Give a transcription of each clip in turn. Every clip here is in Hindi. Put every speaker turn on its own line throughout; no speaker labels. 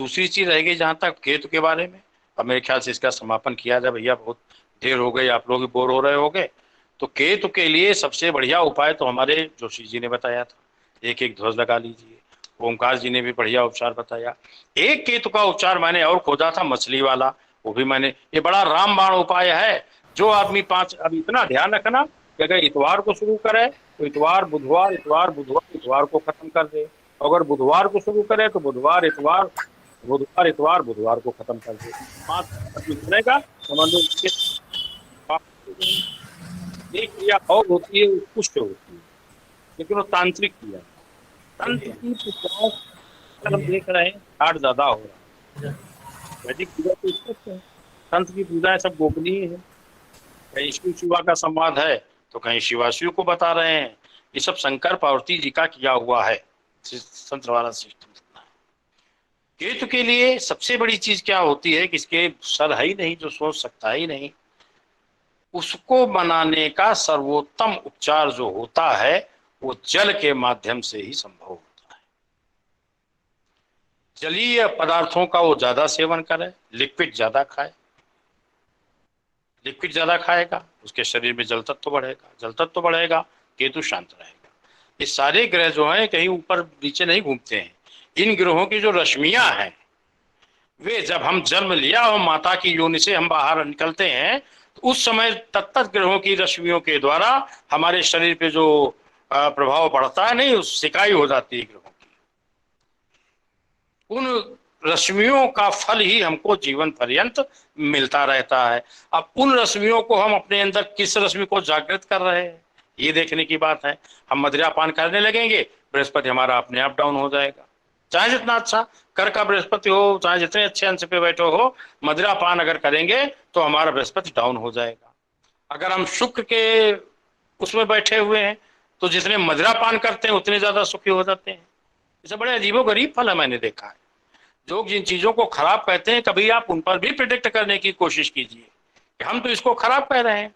दूसरी चीज रह गई जहां तक केतु के बारे में, अब मेरे ख्याल से इसका समापन किया जाए भैया, बहुत देर हो गई, आप लोग भी बोर हो रहे होगे। तो केतु के लिए सबसे बढ़िया उपाय तो हमारे जोशी जी ने बताया था, एक एक ध्वज लगा लीजिए। ओमकार जी ने भी बढ़िया उपचार बताया। एक केतु का उपचार मैंने और खोजा था, मछली वाला, वो भी मैंने, ये बड़ा रामबाण उपाय है। जो आदमी पांच, अब इतना ध्यान रखना कि अगर इतवार को शुरू करे तो इतवार बुधवार इतवार बुधवार इतवार को खत्म कर दे, अगर बुधवार को शुरू करे तो बुधवार इतवार बुधवार इतवार बुधवार को खत्म कर दे। 5 आदमी करेगा, समझ लो उसके पाप हो जाएंगे। एक क्रिया और होती है, वो पुष्ट होती है, लेकिन वो तांत्रिक क्रिया। तंत्र की पूजाओं पर हम देख रहे हैं घाट ज्यादा हो रहा है। वैदिक पूजा तो स्पष्ट है, तंत्र की पूजाएं सब गोपनीय है। कहीं शिव शिवा का संवाद है तो कहीं शिवाशिव को बता रहे हैं। ये सब शंकर पार्वती जी का किया हुआ है तंत्र वाला सिस्टम। केतु के लिए सबसे बड़ी चीज क्या होती है कि इसके सर है ही नहीं, जो सोच सकता ही नहीं, उसको बनाने का सर्वोत्तम उपचार जो होता है वो जल के माध्यम से ही संभव होता है। जलीय पदार्थों का वो ज्यादा सेवन करे, लिक्विड ज्यादा खाए। लिक्विड ज्यादा खाएगा उसके शरीर में जल तत्व बढ़ेगा, जल तत्व बढ़ेगा, केतु शांत रहेगा। ये सारे ग्रह जो हैं कहीं ऊपर नीचे नहीं घूमते हैं। इन ग्रहों की जो रश्मियां हैं वे जब हम जन्म लिया और माता की योनि से हम बाहर निकलते हैं तो उस समय तत्त ग्रहों की रश्मियों के द्वारा हमारे शरीर पे जो प्रभाव पड़ता है, नहीं उस सिकाई हो जाती है ग्रहों की। उन रश्मियों का फल ही हमको जीवन पर्यंत मिलता रहता है। अब उन रश्मियों को हम अपने अंदर किस रश्मि को जागृत कर रहे हैं, ये देखने की बात है। हम मदिरा पान करने लगेंगे, बृहस्पति हमारा अपने आप डाउन हो जाएगा। चाहे जितना अच्छा कर का बृहस्पति हो, चाहे जितने अच्छे अंश पे बैठे हो, मदिरा पान अगर करेंगे तो हमारा बृहस्पति डाउन हो जाएगा। अगर हम शुक्र के उसमें बैठे हुए हैं तो जितने मदिरा पान करते हैं उतने ज्यादा सुखी हो जाते हैं। इसे बड़े अजीबो गरीब फल है, मैंने देखा है। जो जिन चीजों को खराब कहते हैं कभी आप उन पर भी प्रिडिक्ट करने की कोशिश कीजिए कि हम तो इसको खराब कह रहे हैं।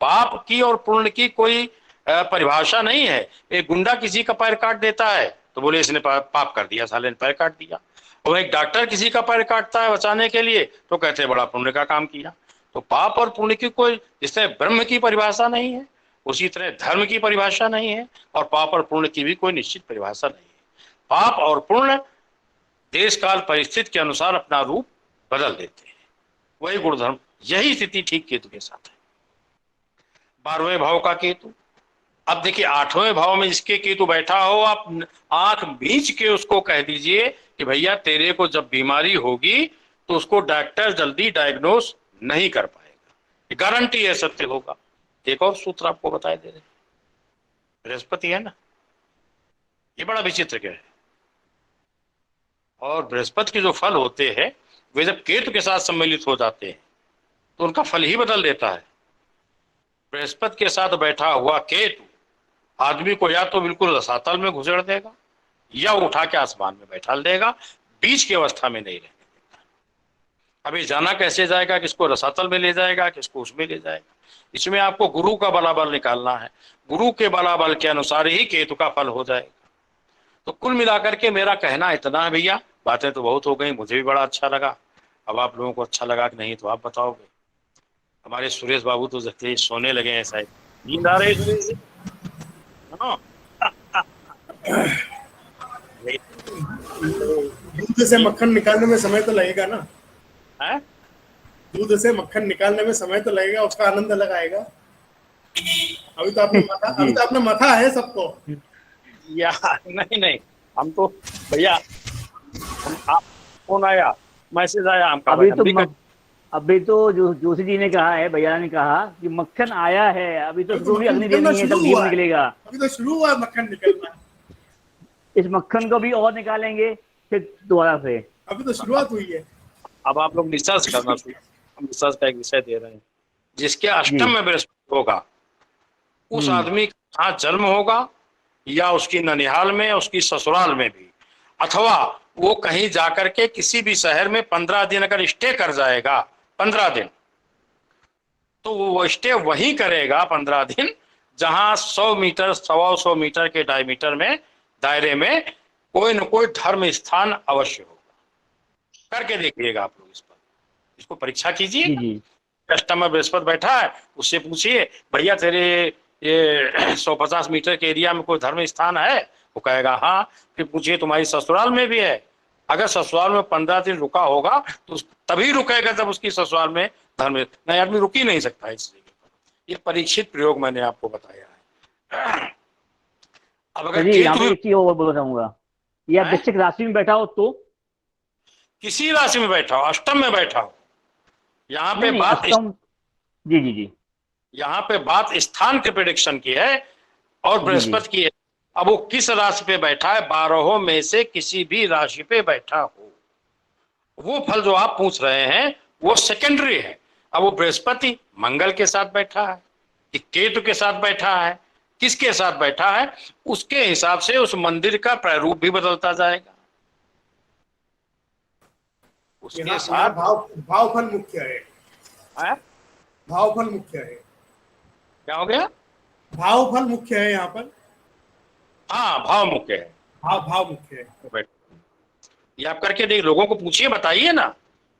पाप की और पुण्य की कोई परिभाषा नहीं है। एक गुंडा किसी का पैर काट देता है तो बोले इसने पाप कर दिया, साले ने पैर काट दिया। और एक डॉक्टर किसी का पैर काटता है बचाने के लिए तो कहते हैं बड़ा पुण्य का काम किया। तो पाप और पुण्य की कोई, जिस तरह ब्रह्म की परिभाषा नहीं है उसी तरह धर्म की परिभाषा नहीं है, और पाप और पुण्य की भी कोई निश्चित परिभाषा नहीं है। पाप और पुण्य देश काल परिस्थिति के अनुसार अपना रूप बदल देते हैं, वही गुणधर्म। यही स्थिति ठीक केतु के साथ है। 12वें भाव का केतु, अब देखिए 8वें भाव में जिसके केतु बैठा हो, आप आंख बीच के उसको कह दीजिए कि भैया तेरे को जब बीमारी होगी तो उसको डॉक्टर जल्दी डायग्नोस नहीं कर पाएगा, गारंटी है सत्य होगा। एक और सूत्र आपको बताए दे रहे, बृहस्पति है ना, ये बड़ा विचित्र ग्रह है। और बृहस्पति के जो फल होते हैं वे जब केतु के साथ सम्मिलित हो जाते हैं तो उनका फल ही बदल देता है। बृहस्पति के साथ बैठा हुआ केतु आदमी को या तो बिल्कुल रसातल में घुसेड़ देगा या उठा के आसमान में बैठा देगा, बीच की अवस्था में नहीं रहने देगा। अभी जाना कैसे जाएगा, किसको रसातल में ले जाएगा, किसको उसमें ले जाएगा, इसमें आपको गुरु का बलाबल निकालना है। गुरु के बलाबल के अनुसार ही केतु का फल हो जाएगा। तो कुल मिलाकर के मेरा कहना इतना है भैया, बातें तो बहुत हो गई, मुझे भी बड़ा अच्छा लगा। अब आप लोगों को अच्छा लगा कि नहीं तो आप बताओगे। हमारे सुरेश बाबू तो जैसे सोने लगे हैं, शायद नींद आ रही सुरेश जी।
दूध से मक्खन निकालने में समय तो लगेगा ना,
है?
दूध से मक्खन निकालने में समय तो लगेगा, उसका आनंद अलग आएगा। अभी तो आपने मथा है सबको।
या नहीं नहीं, हम तो भैया आप फोन आया, मैसेज आया हमका,
अभी तो जोशी जी ने कहा है, भैया ने कहा कि मक्खन आया है, अभी तो शुरू भी अग्निदेव नहीं है, तब घी निकलेगा।
अभी तो शुरू हुआ मक्खन निकलना,
इस मक्खन को भी और निकालेंगे फिर दोबारा से।
अभी तो शुरुआत हुई है।
अब आप लोग रिसर्च करना शुरू, हम रिसर्च का एक विषय दे रहे हैं। जिसके अष्टम में बृहस्पति होगा उस आदमी का जन्म होगा या उसकी ननिहाल में, उसकी ससुराल में भी, अथवा वो कहीं जाकर के किसी भी शहर में 15 दिन अगर स्टे कर जाएगा, 15 दिन, तो वो स्टे वहीं करेगा 15 दिन जहां 100 मीटर 125 मीटर के डायमीटर में दायरे में कोई न कोई धर्म स्थान अवश्य होगा। करके देखिएगा आप लोग इस पर, इसको परीक्षा कीजिए।
जी जी
कस्टमर बृहस्पति बैठा है, उससे पूछिए भैया तेरे ये 150 मीटर के एरिया में कोई धर्म स्थान है? वो कहेगा हाँ। फिर पूछिए तुम्हारी ससुराल में भी है? अगर ससुराल में 15 दिन रुका होगा तो तभी रुकेगा जब उसकी ससुराल में धर्म, नहीं आदमी रुक ही नहीं सकता है इस जगह पर। ये परीक्षित प्रयोग मैंने आपको बताया है। अब अगर
जी। यहाँ
केतु
पे एक चीज और बोलना चाहूंगा, ये आप
है,
वृश्चिक राशि में बैठा हो तो?
किसी राशि में बैठा हो, अष्टम में बैठा हो, यहाँ पे
नहीं नहीं,
बात
अष्टम। जी जी जी
यहाँ पे बात स्थान के प्रेडिक्शन की है और
जी जी।
बृहस्पति की है। अब वो किस राशि पे बैठा है, 12 में से किसी भी राशि पे बैठा हो, वो फल जो आप पूछ रहे हैं वो सेकेंडरी है। अब वो बृहस्पति मंगल के साथ बैठा है कि केतु के साथ बैठा है, किसके साथ बैठा है, उसके हिसाब से उस मंदिर का प्रारूप भी बदलता जाएगा। उसके
यहाँ
साथ
भावफल मुख्य है।
है?
भावफल मुख्य है।
क्या हो गया?
भावफल मुख्य है यहाँ पर।
हाँ, भाव मुख्य है।
भाव मुख्य है।
ये आप करके देख, लोगों को पूछिए, बताइए ना।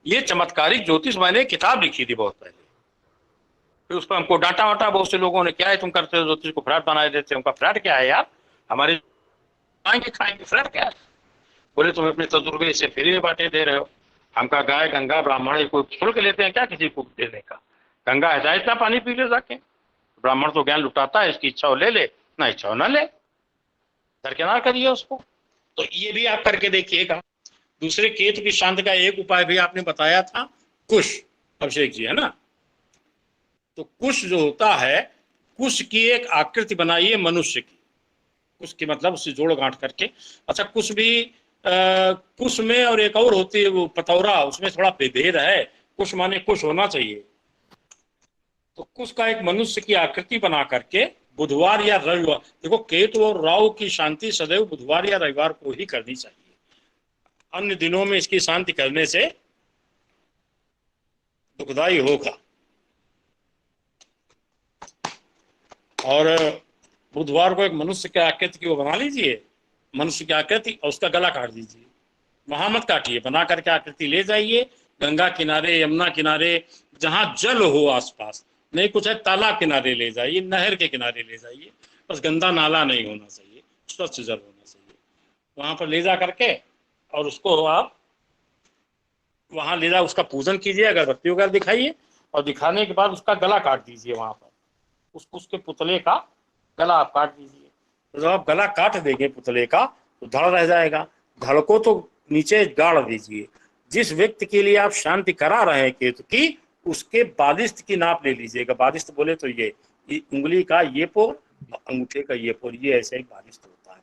ये चमत्कारिक ज्योतिष मैंने किताब लिखी थी बहुत पहले, फिर उस पर हमको डांटा वाटा बहुत से लोगों ने, क्या है तुम करते हो ज्योतिष को फ्रॉड बना देते हो। उनका फ्रॉड क्या है यार, हमारे खाएंगे फ्रॉड क्या है? बोले तुम अपने तजुर्बे से फ्री में बांटे दे रहे हो। हमका गाय गंगा ब्राह्मण कोई शुल्क लेते हैं क्या किसी को देने का? गंगा है इतना पानी पी ले जाके, ब्राह्मण तो ज्ञान लुटाता है, इसकी इच्छा हो ले ले, ना इच्छा हो ना ले, दरकिनार करिए उसको। तो ये भी आप करके देखिएगा। दूसरे केतु की शांति का एक उपाय भी आपने बताया था, कुश अभिषेक जी, है ना? तो कुश जो होता है, कुश की एक आकृति बनाइए मनुष्य की, कुश की मतलब उससे जोड़ गांठ करके। अच्छा, कुश भी कुश में और एक और होती है वो पतौरा, उसमें थोड़ा भेद है। कुश माने कुश होना चाहिए, तो कुश का एक मनुष्य की आकृति बना करके बुधवार या रविवार, देखो केतु और राहु की शांति सदैव बुधवार या रविवार को ही करनी चाहिए, अन्य दिनों में इसकी शांति करने से दुखदाई होगा। और बुधवार को एक मनुष्य की आकृति की वो बना लीजिए, मनुष्य की आकृति, और उसका गला काट दीजिए। वहां मत काटिए, बना करके आकृति ले जाइए गंगा किनारे, यमुना किनारे, जहां जल हो आसपास, नहीं कुछ है तालाब किनारे ले जाइए, नहर के किनारे ले जाइए, बस गंदा नाला नहीं होना चाहिए, स्वच्छ जल होना चाहिए। वहां पर ले जा करके और उसको आप वहां ले जा, उसका पूजन कीजिए, अगरबत्ती वगैरह दिखाइए, और दिखाने के बाद उसका गला काट दीजिए। वहां पर उसके पुतले का गला आप काट दीजिए। तो जब आप गला काट देंगे पुतले का तो धड़ रह जाएगा, धड़ को तो नीचे गाड़ दीजिए। जिस व्यक्ति के लिए आप शांति करा रहे हैं केतु की, उसके बादिष्ट की नाप ले लीजिएगा। बादिष्ट बोले तो ये उंगली का ये पोर, अंगूठे का ये पोर, ये ऐसे ही बादिष्ट होता है।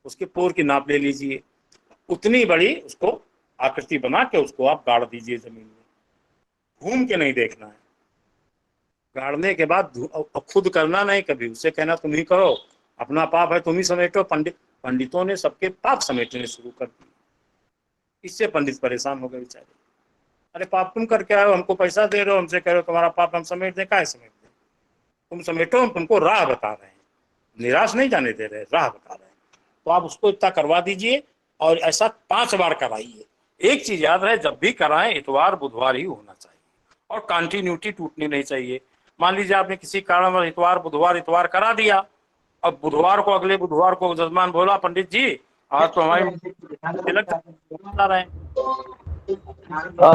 उसके पोर की नाप ले लीजिए, उतनी बड़ी उसको आकृति बना के उसको आप गाड़ दीजिए जमीन में। घूम के नहीं देखना है, गाड़ने के बाद खुद करना नहीं कभी, उससे कहना तुम ही करो, अपना पाप है तुम ही समेटो। पंडितों ने सबके पाप समेटने शुरू कर दिए, इससे पंडित परेशान हो गए बेचारे। अरे पाप तुम करके आए हो, हमको पैसा दे रहे हो, हमसे कह रहे हो तुम्हारा पाप हम समेट दें, काहे समेट दें? तुम समेटो, हम तुमको राह बता रहे हैं, निराश नहीं जाने दे रहे, राह बता रहे हैं। तो आप उसको इतना करवा दीजिए, और ऐसा 5 बार कराइए। एक चीज याद रहे, जब भी कराएं इतवार बुधवार ही होना चाहिए, और कंटिन्यूटी टूटनी नहीं चाहिए। मान लीजिए आपने किसी कारण इतवार बुधवार करा दिया, अब बुधवार को, अगले बुधवार को जजमान बोला पंडित जी आज तो हमारी रहे हैं।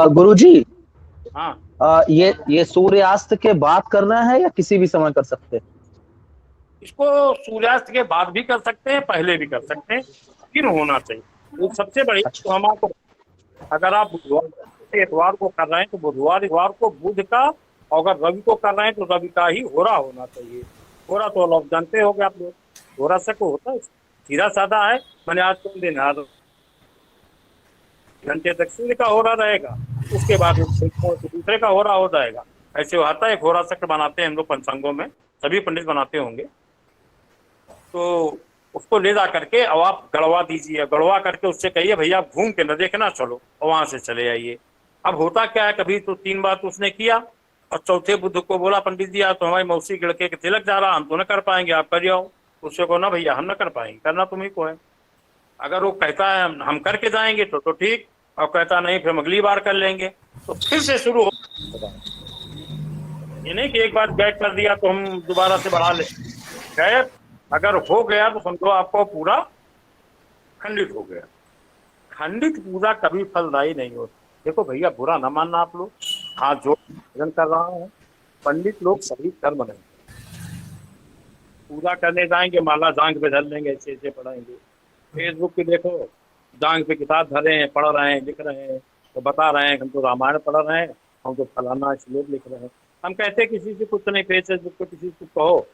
गुरुजी,
हाँ,
ये सूर्यास्त के बाद करना है या किसी भी समय कर सकते हैं?
इसको सूर्यास्त के बाद भी कर सकते हैं, पहले भी कर सकते हैं, फिर होना चाहिए। वो सबसे बड़ी तो हम आपको, अगर आप बुधवार इतवार को कर रहे हैं तो बुधवार इतवार को बुध का, और अगर रवि को कर रहे हैं तो रवि का ही होरा होना चाहिए। होरा तो लोग जानते होंगे आप लोग, होरा से को होता है, सीधा साधा है, मैंने आज कौन दिन आज घंटे तक सूर्य का होरा रहेगा, उसके बाद दूसरे का होरा हो जाएगा। ऐसे होता है, एक होरा चक्र बनाते हैं हम लोग पंचांगों में, सभी पंडित बनाते होंगे। तो उसको ले जा करके अब आप गड़वा दीजिए, गड़वा करके उससे कहिए भैया आप घूम के न देखना चलो, और वहां से चले आइए। अब होता क्या है, कभी तो 3 बार तो उसने किया, और चौथे बुध को बोला पंडित जी आज तो हमारी मौसी के लड़के के तिलक जा रहा, हम तो न कर पाएंगे, आप कर जाओ। उससे को ना भैया हम न कर पाएंगे, करना तुम्ही को है। अगर वो कहता है हम करके जाएंगे तो ठीक, और कहता नहीं फिर हम अगली बार कर लेंगे, तो फिर से शुरू हो। ये नहीं कि एक बार गैप कर दिया तो हम दोबारा से बढ़ा ले। गैप अगर हो गया तो समझो आपको पूरा खंडित हो गया। खंडित पूजा कभी फलदायी नहीं होती। देखो भैया, बुरा ना मानना आप लोग, हाथ जोड़ भजन कर रहा हूँ, पंडित लोग सभी कर्म नहीं, पूजा करने जाएंगे माला जांग पे धर लेंगे, ऐसे ऐसे पढ़ाएंगे। फेसबुक पे देखो, जांग पे किताब धरे हैं, पढ़ रहे हैं, लिख रहे हैं, तो बता रहे हैं हम तो रामायण पढ़ रहे हैं, हम तो फलाना श्लोक लिख रहे हैं। हम कहते हैं किसी से कुछ नहीं, फेसबुक पे किसी से कहो,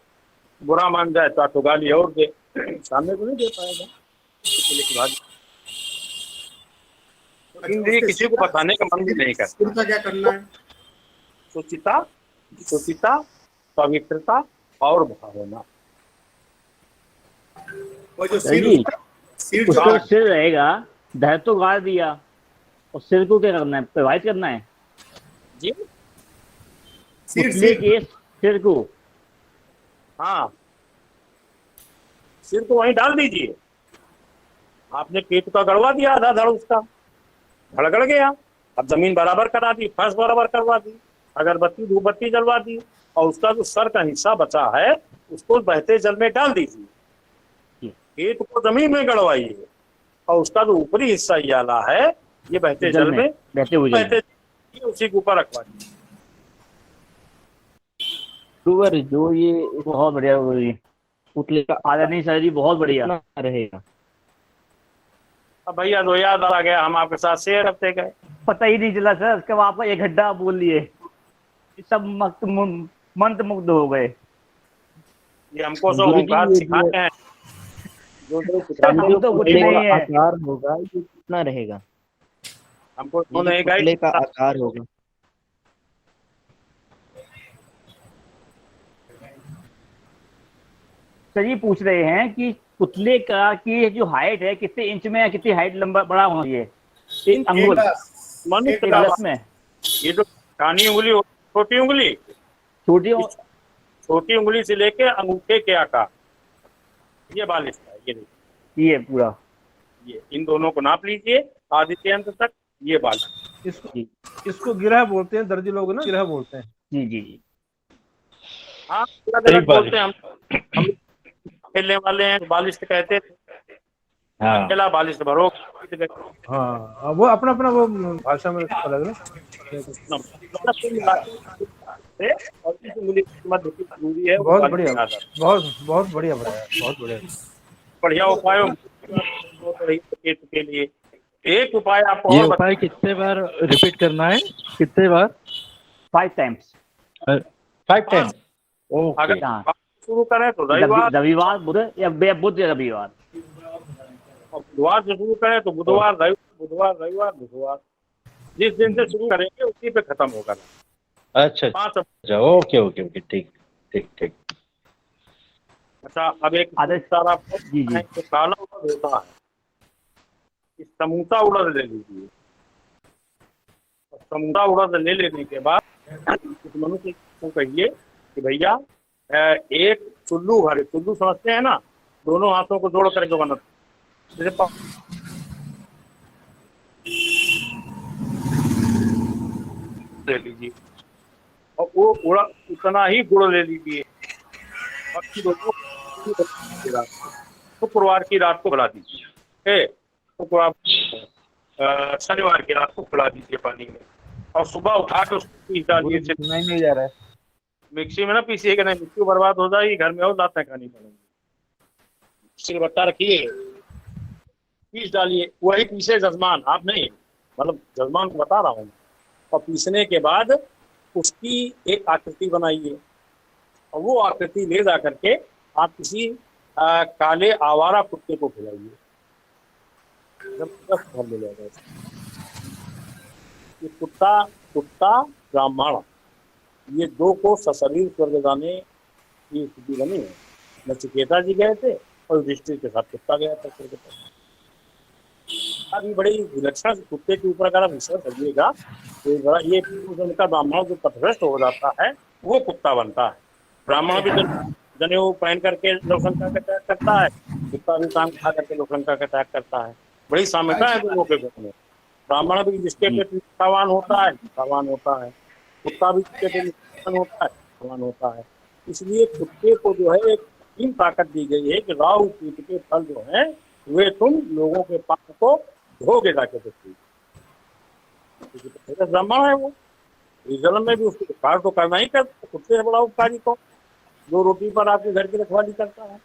बुरा मान जाए तो आपको गाली और दे, सामने को नहीं दे पाएगा। इसलिए किसी को बताने का मन भी नहीं करता।
सिर का क्या करना है?
सुचिता, सुचिता, पवित्रता और भावना।
और जो
सर
सिर
जी,
सिर
उसको
जो
सिर रहेगा, धर तो गाड़ दिया, और सिर को क्या करना है, प्रवाहित करना है
जी
सिर
पुतले
सिर
के सिर को।
हाँ, सिर को वहीं डाल दीजिए। आपने पेट का गड़वा दिया, आधा धड़ उसका धड़गड़ गया, अब जमीन बराबर करा दी, फर्श बराबर करवा दी, अगरबत्ती धूपबत्ती जलवा दी, और उसका जो सर का हिस्सा बचा है उसको बहते जल में डाल दीजिए। पेट को जमीन में गड़वाइए, और उसका जो ऊपरी हिस्सा ये वाला है ये बहते जल में
बहते हुए जल में।
उसी के ऊपर रखवा दीजिए।
सुअर जो ये बहुत बढ़िया पुतले का आधा नहीं सर जी, बहुत बढ़िया रहेगा।
अब भैया तो याद आ गया, हम आपके साथ शेयर करते गए,
पता ही नहीं चला सर, उसके बाद आपका एक घंटा बोल लिए, सब मंत्र मुग्ध हो गए।
ये हमको सब
गुरुजी,
ओंकार
ये
सिखाते हैं।
हम तो कुछ
पुतले
नहीं
का
है।
आकार होगा ये कितना रहेगा?
हमको
ये
उन्होंने
जो पुतले का
गाइड
आकार होगा
सर जी पूछ रहे हैं कि पुतले का की जो हाइट है कितने इंच में है, कितनी हाइट लंबा बड़ा होना चाहिए, एक अंगुल,
मनुष्य
एक
का,
गलत में
ये जो कानी उंगली, छोटी उंगली,
छोटी
छोटी उंगली से लेके अंगूठे के आकार, ये बालिश है। ये देखिए,
ये पूरा
ये इन दोनों को नाप लीजिए आदि से अंत तक, ये बालिश।
इसको गिरह बोलते हैं, दर्जी लोग ना गिरह बोलते हैं।
जी जी जी।
हाँ, अलग अलग बोलते हैं। हम खेलने वाले हैं बालिश कहते हैं, अकेला बालिश भरो।
हाँ, वो अपना अपना वो भाषा में अलग ना।
और इस उंगली की मध्य की दूरी है,
बहुत बढ़िया, बहुत बढ़िया बताया, बहुत बढ़िया।
बढ़िया उपाय के लिए। एक उपाय आपको
ये
और
उपाय कितने बार रिपीट करना है, कितने बार?
5 टाइम्स।
5 टाइम।
अगर
हाँ।
आप शुरू करें तो रविवार,
रविवार, बुध या बुध या रविवार,
और बुधवार से शुरू करें तो बुधवार, बुधवार, रविवार, बुधवार, जिस दिन से शुरू करेंगे उसी पे खत्म होगा।
अच्छा
5।
अच्छा, ओके ओके ओके, ठीक ठीक ठीक।
अच्छा, अब एक
आदेश
सारा आपको
जी जी।
तो काला उड़द होता है, इस समूचा उड़द ले लीजिए। समूचा उड़द ले लेने के बाद इस मनुष्य को कहिए कि भैया एक चुल्लू भरे, चुल्लू समझते हैं ना, दोनों हाथों को जोड़ करके बना, जैसे ले लीजिए, और वो उड़द उतना ही गुड़ ले लीजिए, और शुक्रवार की रात को बुला दीजिए, शुक्रवार शनिवार की रात को बुला दीजिए पानी में, और सुबह उठा के उसको पीस डालिए।
नहीं जा रहा है
मिक्सी में ना पीसिएगा, नहीं मिक्सी बर्बाद हो जाएगी, घर में और लातें खानी पड़ेंगी। सिलबट्टा रखिए, पीस डालिए, वही पीसे जजमान, आप नहीं, मतलब जजमान को बता रहा हूँ। और पीसने के बाद उसकी एक आकृति बनाइए, और वो आकृति ले जा करके आप किसी काले आवारा कुत्ते को खिलाइए, जबरदस्त फल मिलेगा। ये कुत्ता ब्राह्मण, ये दो को सशरीर स्वर्ग जाने की स्थिति बनी है। नचिकेता जी गए थे और युधिष्ठिर के साथ कुत्ता गया था स्वर्ग पर। अभी बड़ी विलक्षण कुत्ते के ऊपर अगर आप रिसर्च करिएगा तो बड़ा ये उनका ब्राह्मण जो पथभ्रष्ट हो जाता है वो कुत्ता बनता है। ब्राह्मण भी जनेऊ पहन करके लोकसंख्या का त्याग करता है, कुत्ता भी काम खा करके लोकसंख्या का त्याग करता है। बड़ी साम्यता है दोनों के बीच में। ब्राह्मण भी जिसके पेट में निष्ठावान होता है निष्ठावान होता है, कुत्ता भी जिसके पेट में निष्ठावान होता है निष्ठावान होता है। इसलिए कुत्ते को जो है एक तीन ताकत दी गई है कि राहु कीट के फल जो है वे तुम लोगों के पाप को धोगे जाके देखिए, ब्राह्मण है वो, इस जन्म में भी उसको उपकार तो करना ही करता है। कुत्ते से बड़ा उपकारी को जो रोटी पर आपके घर की रखवाली करता है।